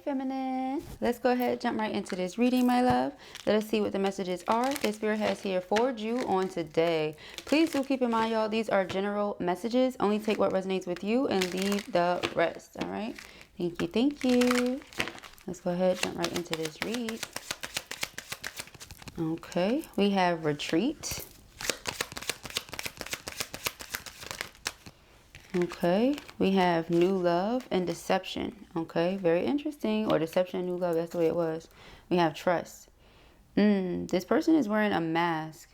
feminine. Let's go ahead, jump right into this reading, my love. Let us see what the messages are that Spirit has here for you on today. Please do keep in mind, y'all, these are general messages. Only take what resonates with you and leave the rest. All right. Thank you. Thank you. Let's go ahead, jump right into this read. Okay. We have retreat. Okay, we have new love and deception. Okay, very interesting. Or deception and new love, that's the way it was. We have trust. This person is wearing a mask.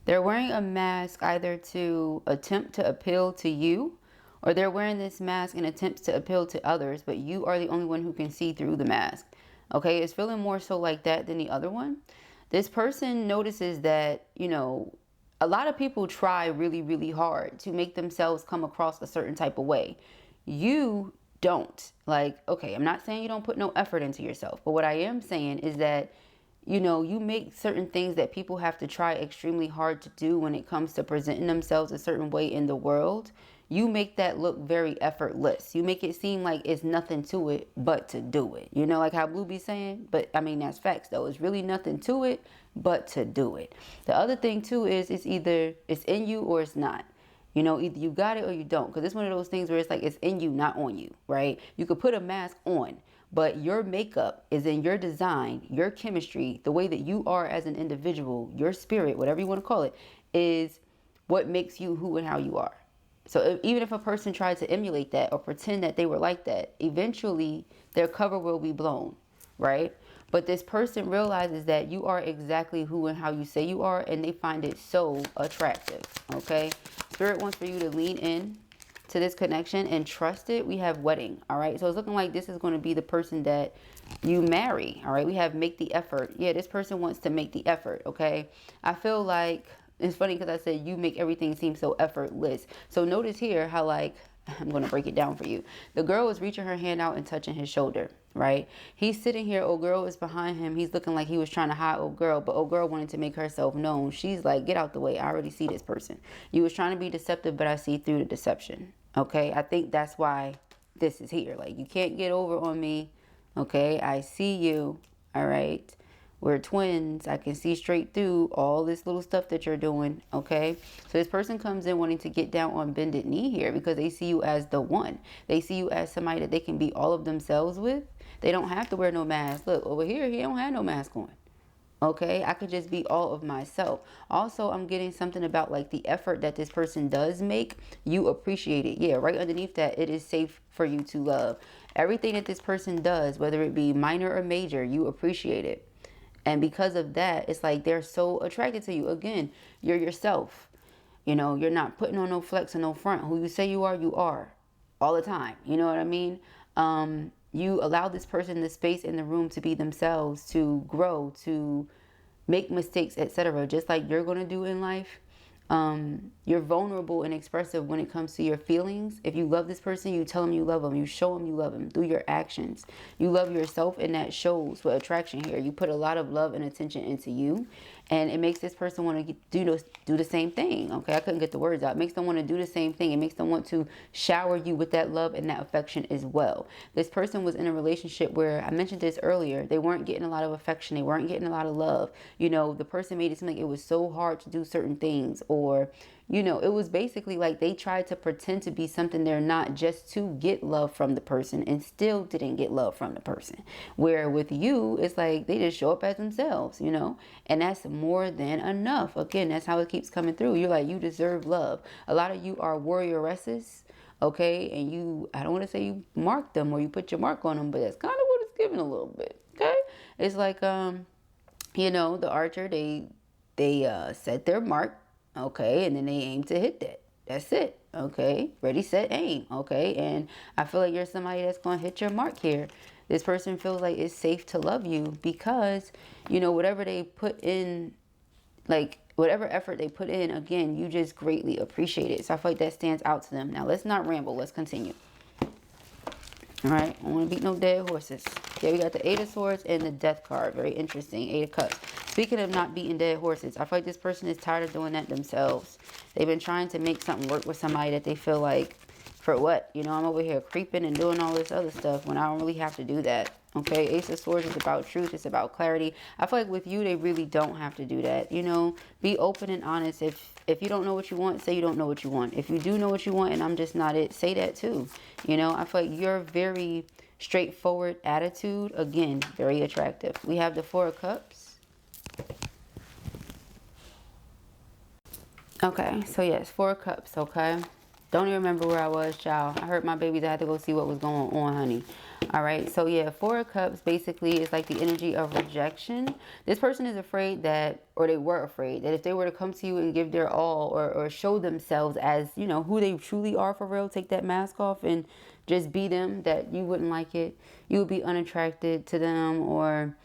They're wearing a mask either to attempt to appeal to you, or they're wearing this mask in attempts to appeal to others, but you are the only one who can see through the mask. Okay, it's feeling more so like that than the other one. This person notices that, you know, a lot of people try really, really hard to make themselves come across a certain type of way. You don't. Like, okay, I'm not saying you don't put no effort into yourself, but what I am saying is that, you know, you make certain things that people have to try extremely hard to do when it comes to presenting themselves a certain way in the world. You make that look very effortless. You make it seem like it's nothing to it but to do it. You know, like how Blue be saying, but I mean, that's facts though. It's really nothing to it but to do it. The other thing too is it's either it's in you or it's not. You know, either you got it or you don't. Because it's one of those things where it's like it's in you, not on you, right? You could put a mask on, but your makeup is in your design, your chemistry, the way that you are as an individual, your spirit, whatever you want to call it, is what makes you who and how you are. So even if a person tried to emulate that or pretend that they were like that, eventually their cover will be blown, right? But this person realizes that you are exactly who and how you say you are, and they find it so attractive, okay? Spirit wants for you to lean in to this connection and trust it. We have wedding, all right? So it's looking like this is going to be the person that you marry, all right? We have make the effort. Yeah, this person wants to make the effort, okay? I feel like it's funny because I said you make everything seem so effortless. So notice here how, like, I'm going to break it down for you. The girl is reaching her hand out and touching his shoulder, right? He's sitting here. Old girl is behind him. He's looking like he was trying to hide old girl, but old girl wanted to make herself known. She's like, get out the way. I already see this person. You was trying to be deceptive, but I see through the deception. Okay, I think that's why this is here. Like, you can't get over on me. Okay, I see you. All right. We're twins. I can see straight through all this little stuff that you're doing. Okay. So this person comes in wanting to get down on bended knee here because they see you as the one. They see you as somebody that they can be all of themselves with. They don't have to wear no mask. Look, over here, he don't have no mask on. Okay, I could just be all of myself. Also, I'm getting something about like the effort that this person does make. You appreciate it. Yeah, right underneath that, it is safe for you to love. Everything that this person does, whether it be minor or major, you appreciate it. And because of that, it's like they're so attracted to you. Again, you're yourself. You know, you're not putting on no flex or no front. Who you say you are all the time. You know what I mean? You allow this person the space in the room to be themselves, to grow, to make mistakes, etc. Just like you're going to do in life. You're vulnerable and expressive when it comes to your feelings. If you love this person, you tell them you love them. You show them you love them through your actions. You love yourself, and that shows with attraction here. You put a lot of love and attention into you, and it makes this person want to do the same thing. Okay, I couldn't get the words out. It makes them want to do the same thing. It makes them want to shower you with that love and that affection as well. This person was in a relationship where, I mentioned this earlier, they weren't getting a lot of affection. They weren't getting a lot of love. You know, the person made it seem like it was so hard to do certain things, or, you know, it was basically like they tried to pretend to be something they're not just to get love from the person, and still didn't get love from the person. Where with you, it's like they just show up as themselves, you know, and that's more than enough. Again, that's how it keeps coming through. You're like, you deserve love. A lot of you are warrioresses, okay, and you, I don't want to say you mark them or you put your mark on them, but that's kind of what it's giving a little bit. Okay, it's like you know, the archer, they set their mark. Okay, and then they aim to hit that. That's it. Okay, ready, set, aim. Okay, and I feel like you're somebody that's going to hit your mark here. This person feels like it's safe to love you because, you know, whatever they put in, like whatever effort they put in, again, you just greatly appreciate it. So I feel like that stands out to them. Now, let's not ramble. Let's continue. All right, I don't want to beat no dead horses. Okay, we got the Eight of Swords and the Death card. Very interesting. Eight of Cups. Speaking of not beating dead horses, I feel like this person is tired of doing that themselves. They've been trying to make something work with somebody that they feel like For what? You know, I'm over here creeping and doing all this other stuff when I don't really have to do that. Okay, Ace of Swords is about truth. It's about clarity. I feel like with you, they really don't have to do that. You know, be open and honest. If you don't know what you want, say you don't know what you want. If you do know what you want and I'm just not it, say that too. You know, I feel like your very straightforward attitude, again, very attractive. We have the Four of Cups. Okay, so yes, Four of Cups, okay? Don't even remember where I was, child. I heard my babies. I had to go see what was going on, honey. All right, so yeah, Four of Cups basically is like the energy of rejection. This person is afraid that, or they were afraid that if they were to come to you and give their all, or show themselves as, you know, who they truly are for real, take that mask off and just be them, that you wouldn't like it. You would be unattracted to them, or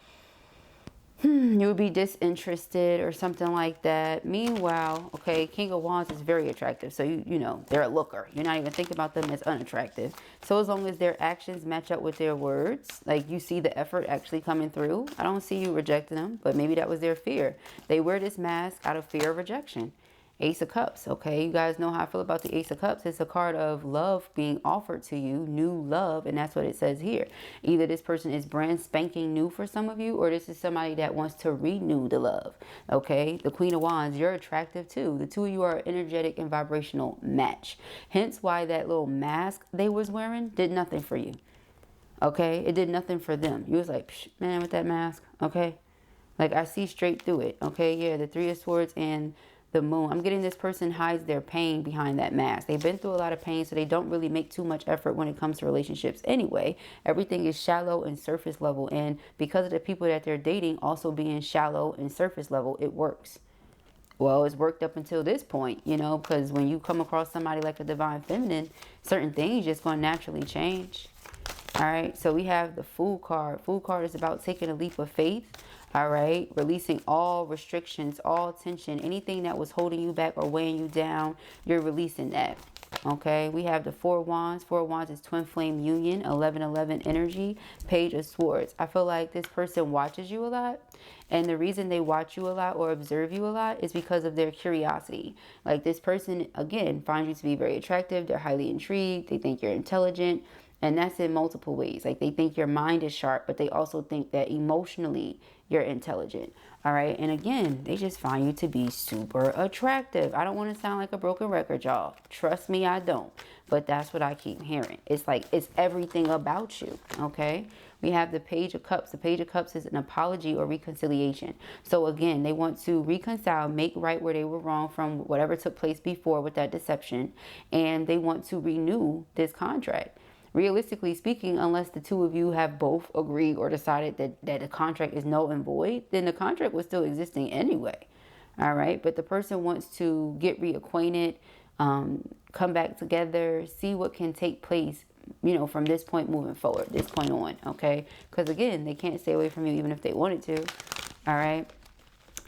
you would be disinterested or something like that. Meanwhile, okay, King of Wands is very attractive. So, you know, they're a looker. You're not even thinking about them as unattractive. So as long as their actions match up with their words, like you see the effort actually coming through, I don't see you rejecting them, but maybe that was their fear. They wear this mask out of fear of rejection. Ace of Cups, okay? You guys know how I feel about the Ace of Cups. It's a card of love being offered to you, new love, and that's what it says here. Either this person is brand spanking new for some of you, or this is somebody that wants to renew the love, okay? The Queen of Wands, you're attractive too. The two of you are an energetic and vibrational match. Hence why that little mask they was wearing did nothing for you, okay? It did nothing for them. You was like, psh, man, with that mask, okay? Like, I see straight through it, okay? Yeah, the Three of Swords and the Moon. I'm getting this person hides their pain behind that mask. They've been through a lot of pain, so they don't really make too much effort when it comes to relationships anyway. Everything is shallow and surface level, and because of the people that they're dating also being shallow and surface level, it works. Well, it's worked up until this point, you know, because when you come across somebody like a divine feminine, certain things just going to naturally change. All right, so we have the Fool card. Fool card is about taking a leap of faith. All right, releasing all restrictions, all tension, anything that was holding you back or weighing you down, you're releasing that. Okay, we have the Four of Wands. Four of Wands is twin flame union, 11-11 energy, Page of Swords. I feel like this person watches you a lot, and the reason they watch you a lot or observe you a lot is because of their curiosity. Like, this person, again, finds you to be very attractive. They're highly intrigued. They think you're intelligent. And that's in multiple ways. Like, they think your mind is sharp, but they also think that emotionally you're intelligent. All right. And again, they just find you to be super attractive. I don't want to sound like a broken record, y'all. Trust me, I don't. But that's what I keep hearing. It's like, it's everything about you. Okay. We have the Page of Cups. The Page of Cups is an apology or reconciliation. So again, they want to reconcile, make right where they were wrong from whatever took place before with that deception. And they want to renew this contract. Realistically speaking, unless the two of you have both agreed or decided that the contract is null and void, then the contract was still existing anyway. All right. But the person wants to get reacquainted, come back together, see what can take place, you know, from this point moving forward, this point on. Okay. Because again, they can't stay away from you even if they wanted to. All right.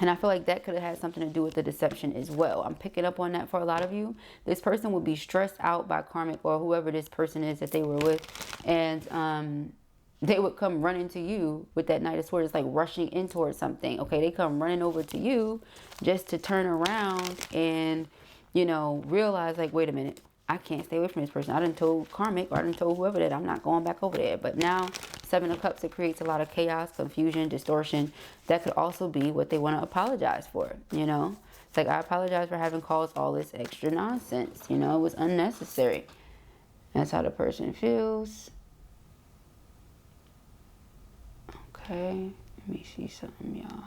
And I feel like that could have had something to do with the deception as well. I'm picking up on that for a lot of you. This person would be stressed out by karmic or whoever this person is that they were with. And they would come running to you with that Knight of Swords. It's like rushing in towards something. Okay, they come running over to you just to turn around and, you know, realize like, wait a minute, I can't stay away from this person. I done told karmic or I done told whoever that I'm not going back over there. But now, Seven of Cups, it creates a lot of chaos, confusion, distortion. That could also be what they want to apologize for, you know. It's like, I apologize for having caused all this extra nonsense. You know, it was unnecessary. That's how the person feels. Okay, let me see something, y'all.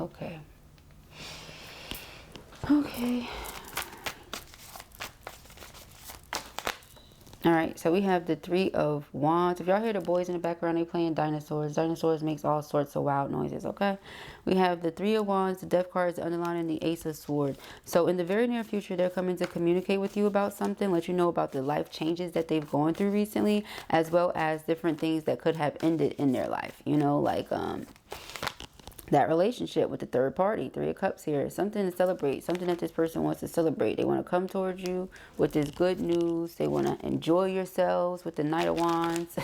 Okay. Okay. All right, so we have the Three of Wands. If y'all hear the boys in the background, they playing dinosaurs. Dinosaurs makes all sorts of wild noises, okay? We have the Three of Wands, the Death card is underlining the Ace of Swords. So in the very near future, they're coming to communicate with you about something, let you know about the life changes that they've gone through recently, as well as different things that could have ended in their life. You know, like that relationship with the third party. Three of Cups here. Something to celebrate. Something that this person wants to celebrate. They want to come towards you with this good news. They want to enjoy yourselves with the Knight of Wands.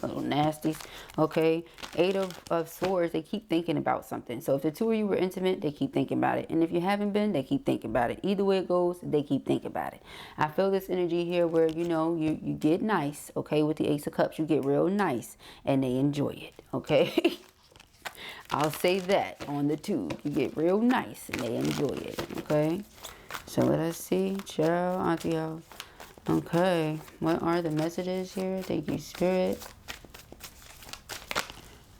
Little nasties. Okay. Eight of Swords. They keep thinking about something. So if the two of you were intimate, they keep thinking about it. And if you haven't been, they keep thinking about it. Either way it goes, they keep thinking about it. I feel this energy here where, you know, you get nice. Okay. With the Ace of Cups, you get real nice and they enjoy it. Okay. I'll say that on the two. You get real nice and they enjoy it. Okay. So let us see. Ciao, Auntie. Okay. What are the messages here? Thank you, Spirit.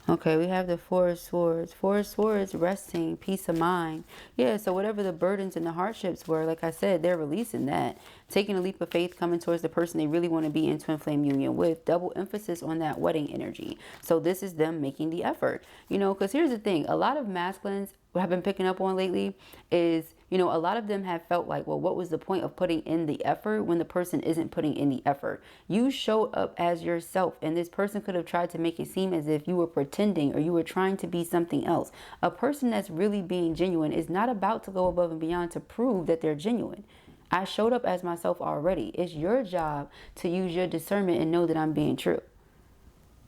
Okay, we have the Four of Swords. Four of Swords, resting, peace of mind. Yeah, so whatever the burdens and the hardships were, like I said, they're releasing that. Taking a leap of faith, coming towards the person they really want to be in twin flame union with. Double emphasis on that wedding energy. So this is them making the effort. You know, because here's the thing. A lot of masculines, what I've been picking up on lately is, you know, a lot of them have felt like, well, what was the point of putting in the effort when the person isn't putting in the effort? You show up as yourself, and this person could have tried to make it seem as if you were pretending or you were trying to be something else. A person that's really being genuine is not about to go above and beyond to prove that they're genuine. I showed up as myself already. It's your job to use your discernment and know that I'm being true.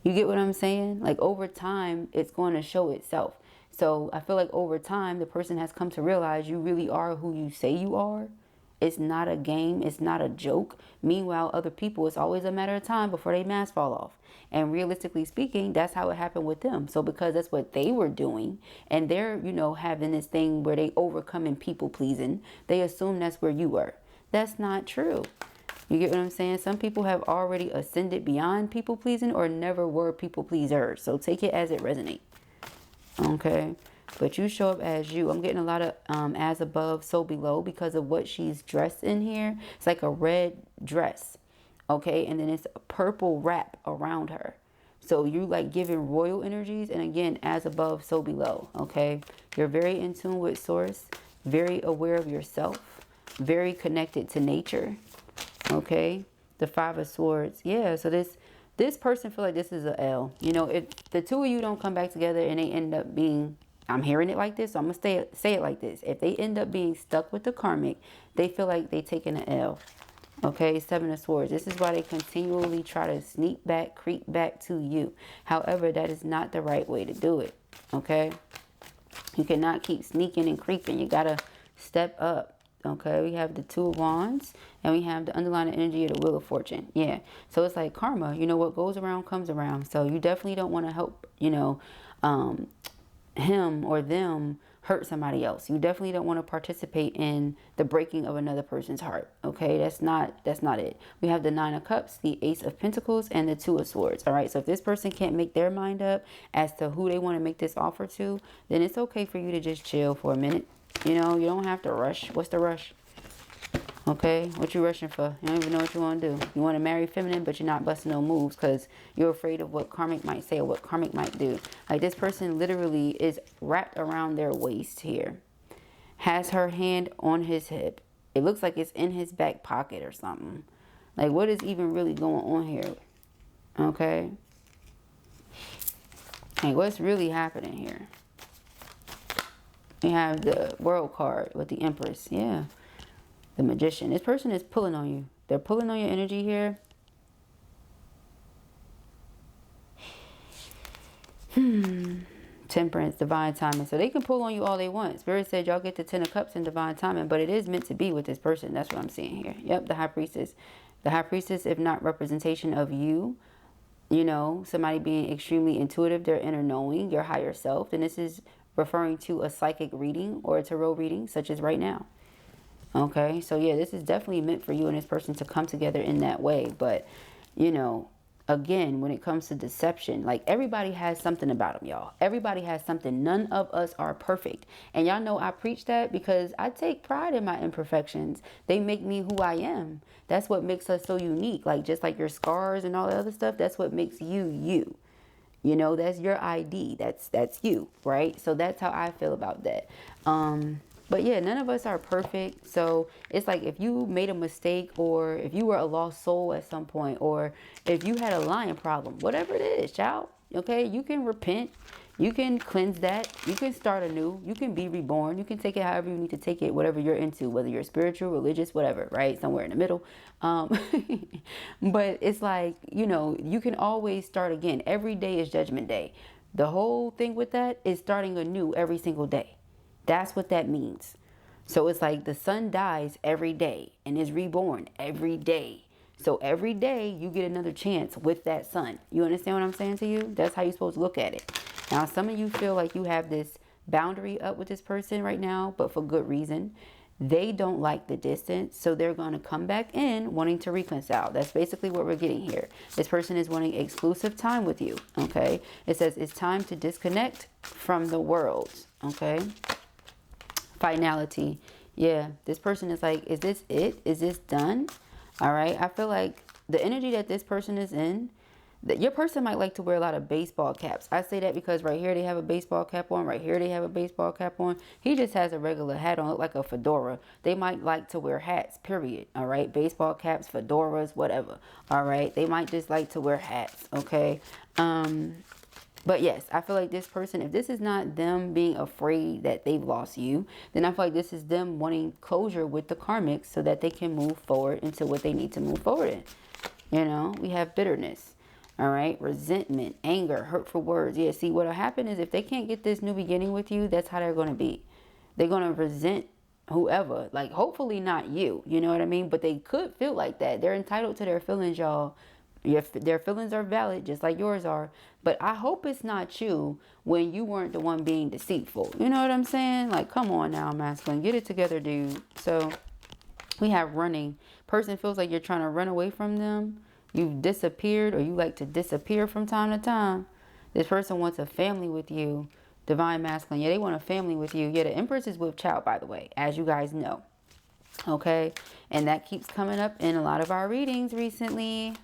You get what I'm saying? Like over time, it's going to show itself. So I feel like over time, the person has come to realize you really are who you say you are. It's not a game. It's not a joke. Meanwhile, other people, it's always a matter of time before they mask fall off. And realistically speaking, that's how it happened with them. So because that's what they were doing and they're, you know, having this thing where they overcoming people pleasing, they assume that's where you were. That's not true. You get what I'm saying? Some people have already ascended beyond people pleasing or never were people pleasers. So take it as it resonates. Okay, but you show up as you. I'm getting a lot of as above, so below because of what she's dressed in here. It's like a red dress, okay, and then it's a purple wrap around her. So you like giving royal energies, and again, as above, so below. Okay, you're very in tune with source, very aware of yourself, very connected to nature. Okay, the Five of Swords. Yeah, so this person feel like this is a L. You know, if the two of you don't come back together and they end up being, I'm hearing it like this, so I'm going to say it like this. If they end up being stuck with the karmic, they feel like they taking an L. Okay, Seven of Swords. This is why they continually try to sneak back, creep back to you. However, that is not the right way to do it. Okay, you cannot keep sneaking and creeping. You got to step up. Okay, we have the Two of Wands and we have the underlying energy of the Wheel of Fortune. Yeah, so it's like karma. You know, what goes around comes around. So you definitely don't want to help, you know, him or them hurt somebody else. You definitely don't want to participate in the breaking of another person's heart. Okay, that's not it. We have the Nine of Cups, the Ace of Pentacles, and the Two of Swords. All right, so if this person can't make their mind up as to who they want to make this offer to, then it's okay for you to just chill for a minute. You know, you don't have to rush. What's the rush? Okay, what you rushing for? You don't even know what you want to do. You want to marry feminine, but you're not busting no moves because you're afraid of what karmic might say or what karmic might do. Like this person literally is wrapped around their waist here. Has her hand on his hip. It looks like it's in his back pocket or something. Like what is even really going on here? Okay. Like what's really happening here? We have the World card with the Empress. Yeah. The Magician. This person is pulling on you. They're pulling on your energy here. Temperance, divine timing. So they can pull on you all they want. Spirit said y'all get the Ten of Cups in divine timing, but it is meant to be with this person. That's what I'm seeing here. Yep, the High Priestess. The High Priestess, if not representation of you, you know, somebody being extremely intuitive, their inner knowing, your higher self, then this is referring to a psychic reading or a tarot reading, such as right now. Okay, so yeah, this is definitely meant for you and this person to come together in that way. But, you know, again, when it comes to deception, like everybody has something about them, y'all. Everybody has something. None of us are perfect. And y'all know I preach that because I take pride in my imperfections. They make me who I am. That's what makes us so unique. Like just like your scars and all the other stuff, that's what makes you you. You know, that's your ID. That's you, right? So that's how I feel about that. But yeah, none of us are perfect. So it's like if you made a mistake or if you were a lost soul at some point or if you had a lying problem, whatever it is, child, okay, you can repent. You can cleanse that. You can start anew. You can be reborn. You can take it however you need to take it, whatever you're into, whether you're spiritual, religious, whatever, right? Somewhere in the middle. But it's like, you know, you can always start again. Every day is judgment day. The whole thing with that is starting anew every single day. That's what that means. So it's like the sun dies every day and is reborn every day. So every day you get another chance with that sun. You understand what I'm saying to you? That's how you're supposed to look at it. Now, some of you feel like you have this boundary up with this person right now, but for good reason. They don't like the distance, so they're going to come back in wanting to reconcile. That's basically what we're getting here. This person is wanting exclusive time with you, okay? It says it's time to disconnect from the world, okay? Finality. Yeah, this person is like, is this it? Is this done? All right, I feel like the energy that this person is in, that your person might like to wear a lot of baseball caps. I say that because right here they have a baseball cap on. Right here they have a baseball cap on. He just has a regular hat on, like a fedora. They might like to wear hats, period. All right, baseball caps, fedoras, whatever. All right, they might just like to wear hats, okay? But yes, I feel like this person, if this is not them being afraid that they've lost you, then I feel like this is them wanting closure with the karmics so that they can move forward into what they need to move forward in. You know, we have bitterness. All right, resentment, anger, hurtful words. Yeah, see, what'll happen is if they can't get this new beginning with you, that's how they're going to be. They're going to resent whoever. Like, hopefully not you. You know what I mean? But they could feel like that. They're entitled to their feelings, y'all. Their feelings are valid, just like yours are. But I hope it's not you when you weren't the one being deceitful. You know what I'm saying? Like, come on now, masculine. Get it together, dude. So, we have running. Person feels like you're trying to run away from them. You've disappeared, or you like to disappear from time to time. This person wants a family with you. Divine masculine. Yeah, they want a family with you. Yeah, the Empress is with child, by the way, as you guys know. Okay? And that keeps coming up in a lot of our readings recently.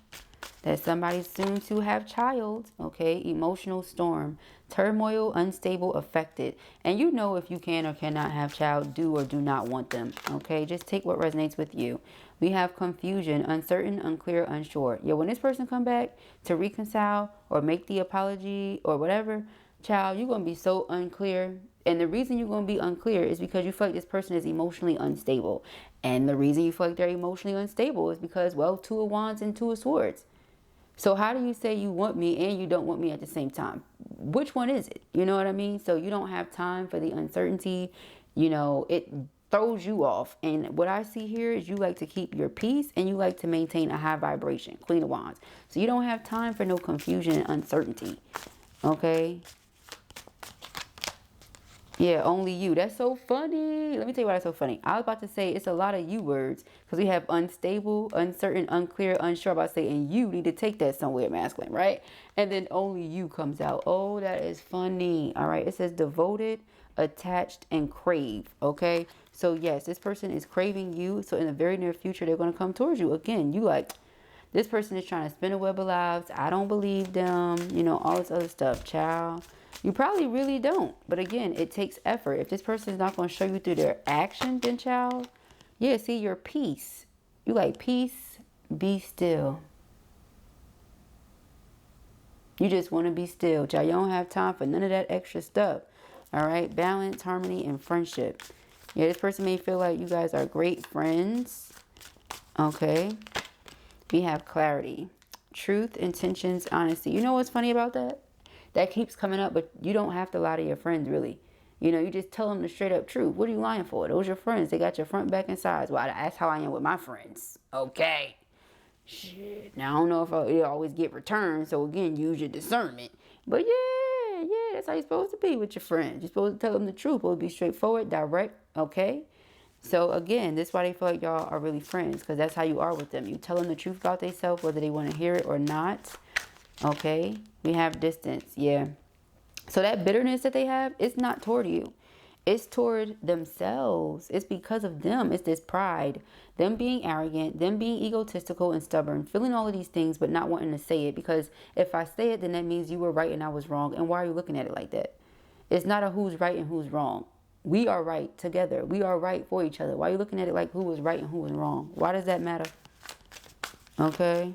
That somebody's soon to have child. Okay? Emotional storm. Turmoil, unstable, affected. And you know if you can or cannot have child, do or do not want them. Okay? Just take what resonates with you. We have confusion, uncertain, unclear, unsure. Yeah, when this person come back to reconcile or make the apology or whatever, child, you're going to be so unclear. And the reason you're going to be unclear is because you feel like this person is emotionally unstable. And the reason you feel like they're emotionally unstable is because, well, 2 of Wands and 2 of Swords. So how do you say you want me and you don't want me at the same time? Which one is it? You know what I mean? So you don't have time for the uncertainty. You know, it throws you off. And what I see here is you like to keep your peace and you like to maintain a high vibration. Queen of Wands. So you don't have time for no confusion and uncertainty. Okay? Yeah, only you. That's so funny. Let me tell you why that's so funny. I was about to say it's a lot of you words because we have unstable, uncertain, unclear, unsure. About to say, and you need to take that somewhere, masculine, right? And then only you comes out. Oh, that is funny. All right. It says devoted, attached, and crave. Okay. So yes, this person is craving you. So in the very near future, they're going to come towards you. Again, you like, this person is trying to spin a web of lives. I don't believe them. You know, all this other stuff, child. You probably really don't. But again, it takes effort. If this person is not going to show you through their action, then child, yeah, see your peace. You like peace, be still. You just want to be still, child. You don't have time for none of that extra stuff. All right, balance, harmony, and friendship. Yeah, this person may feel like you guys are great friends. Okay. We have clarity, truth, intentions, honesty. You know what's funny about that? That keeps coming up, but you don't have to lie to your friends, really. You know, you just tell them the straight up truth. What are you lying for? Those are your friends. They got your front, back, and sides. Well, that's how I am with my friends. Okay. Shit. Now, I don't know if it always get returned. So, again, use your discernment. But, yeah, that's how you're supposed to be with your friends. You're supposed to tell them the truth. Supposed to be straightforward, direct, okay? So, again, this is why they feel like y'all are really friends. Because that's how you are with them. You tell them the truth about themselves, whether they want to hear it or not. Okay, we have distance. Yeah. So that bitterness that they have, it's not toward you. It's toward themselves. It's because of them. It's this pride. Them being arrogant, them being egotistical and stubborn, feeling all of these things, but not wanting to say it. Because if I say it, then that means you were right and I was wrong. And why are you looking at it like that? It's not a who's right and who's wrong. We are right together. We are right for each other. Why are you looking at it like who was right and who was wrong? Why does that matter? Okay.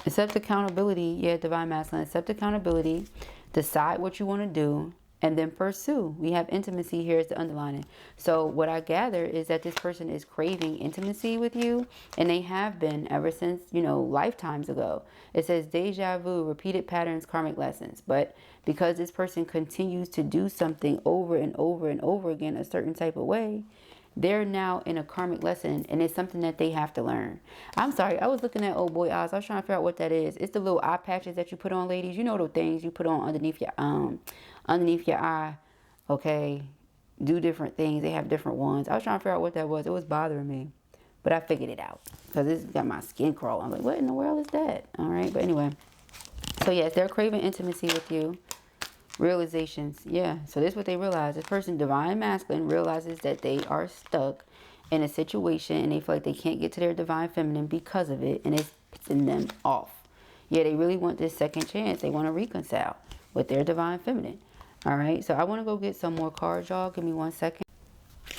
It Accept accountability. Yeah, divine masculine. Accept accountability. Decide what you want to do. And then pursue. We have intimacy here as the underlining. So what I gather is that this person is craving intimacy with you. And they have been ever since, you know, lifetimes ago. It says deja vu, repeated patterns, karmic lessons. But because this person continues to do something over and over and over again a certain type of way, they're now in a karmic lesson, and it's something that they have to learn. I'm sorry, I was looking at old boy eyes. I was trying to figure out what that is. It's the little eye patches that you put on, ladies. You know, the things you put on underneath your eye. Okay, do different things. They have different ones. I was trying to figure out what that was. It was bothering me, but I figured it out because it's got my skin crawling. I'm like, what in the world is that? All right, but anyway. So yes, they're craving intimacy with you. Realizations, yeah. So this is what they realize. This person, divine masculine, realizes that they are stuck in a situation and they feel like they can't get to their divine feminine because of it, and it's pissing them off. Yeah, they really want this second chance. They want to reconcile with their divine feminine. All right, so I want to go get some more cards, y'all. Give me 1 second.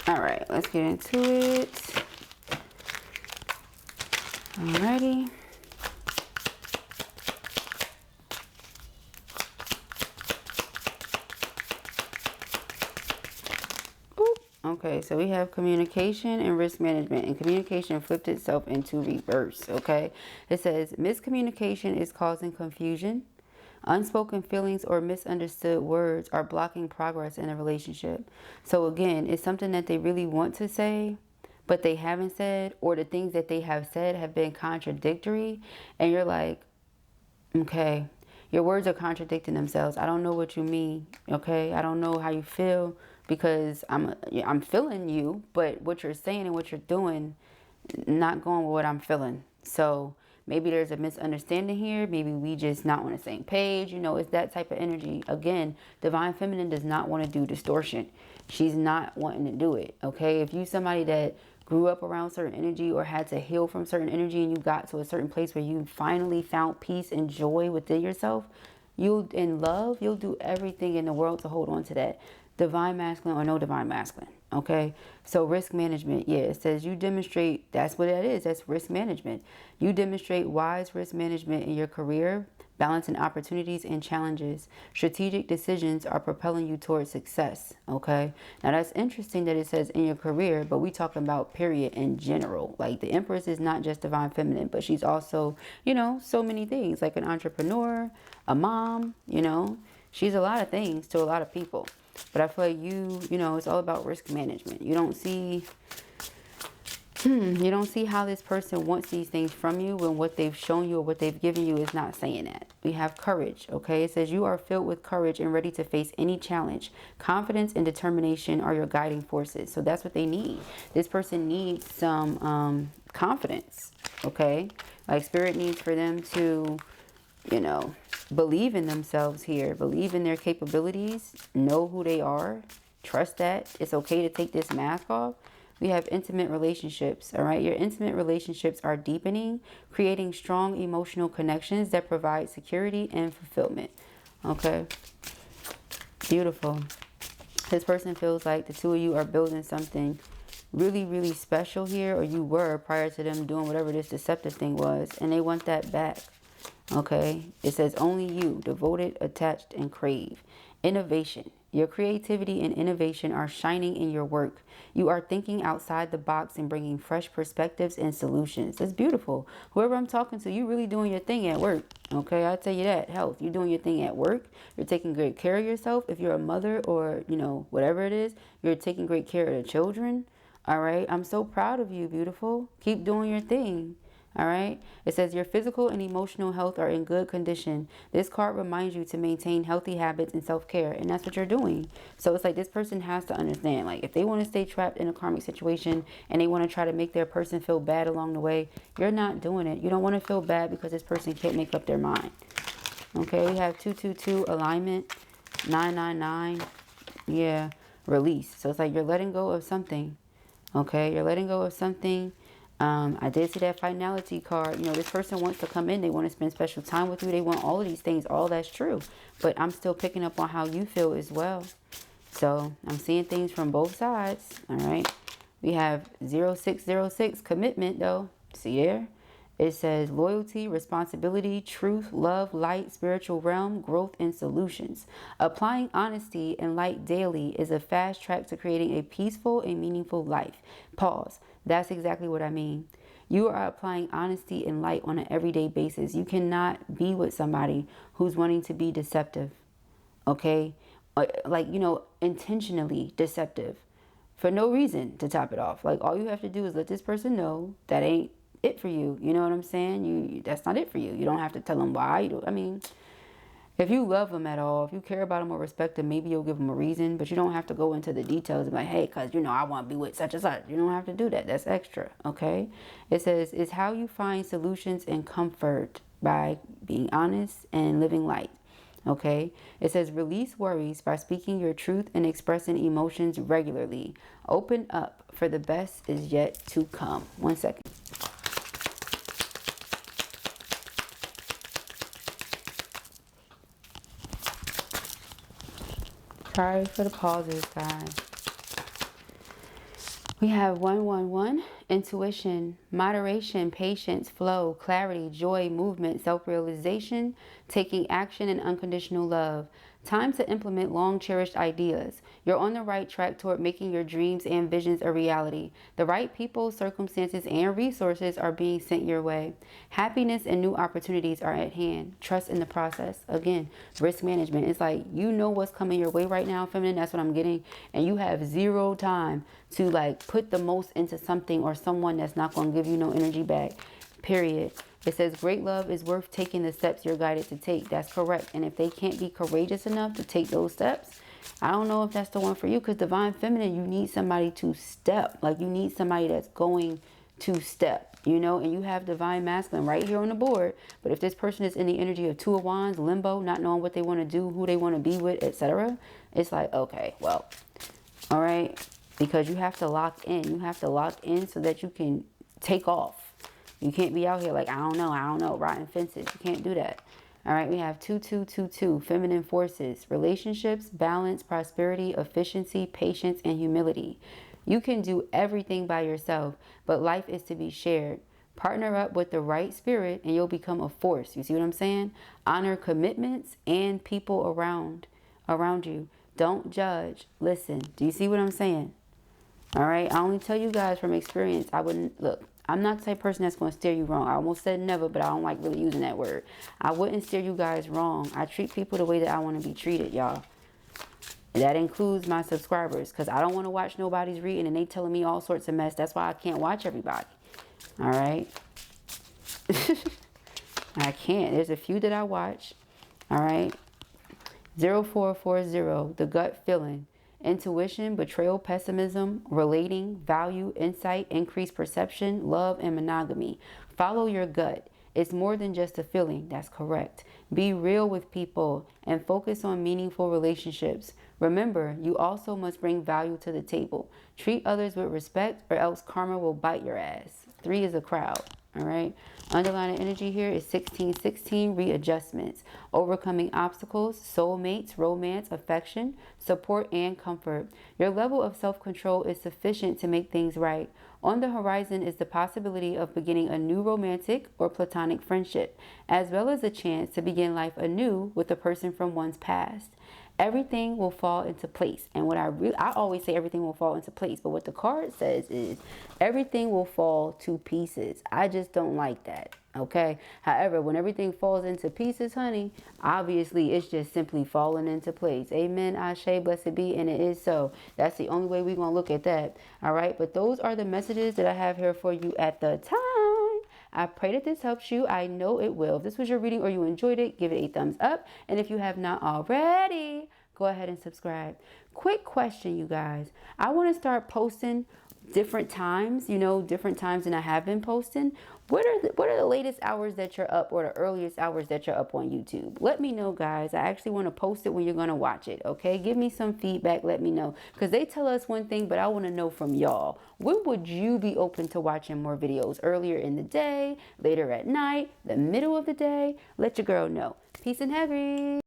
All right, let's get into it. Alrighty. Okay, so we have communication and risk management, and communication flipped itself into reverse, okay? It says miscommunication is causing confusion. Unspoken feelings or misunderstood words are blocking progress in a relationship. So again, it's something that they really want to say, but they haven't said, or the things that they have said have been contradictory, and you're like, okay, your words are contradicting themselves. I don't know what you mean, okay? I don't know how you feel, because I'm feeling you, but what you're saying and what you're doing, not going with what I'm feeling. So maybe there's a misunderstanding here. Maybe we just not on the same page. You know, it's that type of energy. Again, divine feminine does not want to do distortion. She's not wanting to do it, okay? If you somebody that grew up around certain energy or had to heal from certain energy, and you got to a certain place where you finally found peace and joy within yourself, you'll do everything in the world to hold on to that. Divine masculine or no divine masculine, okay? So risk management, yeah, it says you demonstrate, that's what that is, that's risk management. You demonstrate wise risk management in your career, balancing opportunities and challenges. Strategic decisions are propelling you towards success, okay? Now that's interesting that it says in your career, but we talking about period in general. Like the Empress is not just divine feminine, but she's also, you know, so many things, like an entrepreneur, a mom, you know, she's a lot of things to a lot of people. But I feel like you know, it's all about risk management. You don't see how this person wants these things from you when what they've shown you or what they've given you is not saying that. We have courage, okay? It says you are filled with courage and ready to face any challenge. Confidence and determination are your guiding forces. So that's what they need. This person needs some confidence, okay? Like spirit needs for them to, you know, believe in themselves here, believe in their capabilities, know who they are, trust that it's okay to take this mask off. We have intimate relationships, all right? Your intimate relationships are deepening, creating strong emotional connections that provide security and fulfillment, okay? Beautiful. This person feels like the two of you are building something really, really special here, or you were prior to them doing whatever this deceptive thing was, and they want that back. Okay, it says only you, devoted, attached, and crave. Innovation. Your creativity and innovation are shining in your work. You are thinking outside the box and bringing fresh perspectives and solutions. That's beautiful. Whoever I'm talking to, you really doing your thing at work. Okay, I'll tell you that. Health. You're doing your thing at work. You're taking great care of yourself. If you're a mother or, you know, whatever it is, you're taking great care of the children. All right, I'm so proud of you, beautiful. Keep doing your thing. All right. It says your physical and emotional health are in good condition. This card reminds you to maintain healthy habits and self-care. And that's what you're doing. So it's like this person has to understand, like if they want to stay trapped in a karmic situation and they want to try to make their person feel bad along the way, you're not doing it. You don't want to feel bad because this person can't make up their mind. Okay. We have 222 alignment, 999. Yeah. Release. So it's like you're letting go of something. Okay. You're letting go of something. I did see that finality card. You know, this person wants to come in. They want to spend special time with you. They want all of these things. All that's true. But I'm still picking up on how you feel as well. So I'm seeing things from both sides. All right. We have 0606 commitment though. See there? It says loyalty, responsibility, truth, love, light, spiritual realm, growth, and solutions. Applying honesty and light daily is a fast track to creating a peaceful and meaningful life. Pause. That's exactly what I mean. You are applying honesty and light on an everyday basis. You cannot be with somebody who's wanting to be deceptive. Okay? Like, intentionally deceptive for no reason, to top it off. Like, all you have to do is let this person know that ain't it for you. You know what I'm saying? That's not it for you. You don't have to tell them why. I mean, if you love them at all, if you care about them or respect them, maybe you'll give them a reason, but you don't have to go into the details of like, hey, because, I want to be with such and such. You don't have to do that. That's extra, okay? It says, it's how you find solutions and comfort by being honest and living light. Okay, it says release worries by speaking your truth and expressing emotions regularly. Open up, for the best is yet to come. 1 second. Sorry for the pauses, guys. We have 111, intuition, moderation, patience, flow, clarity, joy, movement, self-realization, taking action, and unconditional love. Time to implement long-cherished ideas. You're on the right track toward making your dreams and visions a reality. The right people, circumstances, and resources are being sent your way. Happiness and new opportunities are at hand. Trust in the process. Again, risk management. It's like, you know what's coming your way right now, feminine. That's what I'm getting. And you have zero time to like put the most into something or someone that's not going to give you no energy back. Period. It says great love is worth taking the steps you're guided to take. That's correct. And if they can't be courageous enough to take those steps, I don't know if that's the one for you, because divine feminine, you need somebody to step. Like, you need somebody that's going to step, and you have divine masculine right here on the board. But if this person is in the energy of Two of Wands, limbo, not knowing what they want to do, who they want to be with, etc., it's like, okay, well, all right, because you have to lock in. You have to lock in so that you can take off. You can't be out here like, I don't know, riding fences. You can't do that. All right, we have 2222, feminine forces, relationships, balance, prosperity, efficiency, patience, and humility. You can do everything by yourself, but life is to be shared. Partner up with the right spirit and you'll become a force. You see what I'm saying? Honor commitments and people around you. Don't judge. Listen. Do you see what I'm saying? All right, I only tell you guys from experience. I wouldn't, look, I'm not the type of person that's going to steer you wrong. I almost said never, but I don't like really using that word. I wouldn't steer you guys wrong. I treat people the way that I want to be treated, y'all. That includes my subscribers, because I don't want to watch nobody's reading and they telling me all sorts of mess. That's why I can't watch everybody. All right? I can't. There's a few that I watch. All right? 0440, the gut feeling. Intuition, betrayal, pessimism, relating, value, insight, increased perception, love, and monogamy. Follow your gut. It's more than just a feeling. That's correct. Be real with people and focus on meaningful relationships. Remember, you also must bring value to the table. Treat others with respect or else karma will bite your ass. 3 is a crowd. All right. Underlying energy here is 1616, readjustments, overcoming obstacles, soulmates, romance, affection, support, and comfort. Your level of self-control is sufficient to make things right. On the horizon is the possibility of beginning a new romantic or platonic friendship, as well as a chance to begin life anew with a person from one's past. Everything will fall into place. And what I always say everything will fall into place, but what the card says is everything will fall to pieces. I just don't like that. Okay. However, when everything falls into pieces, honey, obviously it's just simply falling into place. Amen. Ashe, blessed be. And it is so. That's the only way we're going to look at that. All right. But those are the messages that I have here for you at the time. I pray that this helps you. I know it will. If this was your reading or you enjoyed it, give it a thumbs up. And if you have not already, go ahead and subscribe. Quick question, you guys. I want to start posting different times, different times than I have been posting. What are the latest hours that you're up, or the earliest hours that you're up on YouTube? Let me know, guys. I actually want to post it when you're going to watch it, okay? Give me some feedback. Let me know. Because they tell us one thing, but I want to know from y'all. When would you be open to watching more videos? Earlier in the day, later at night, the middle of the day? Let your girl know. Peace and heavy.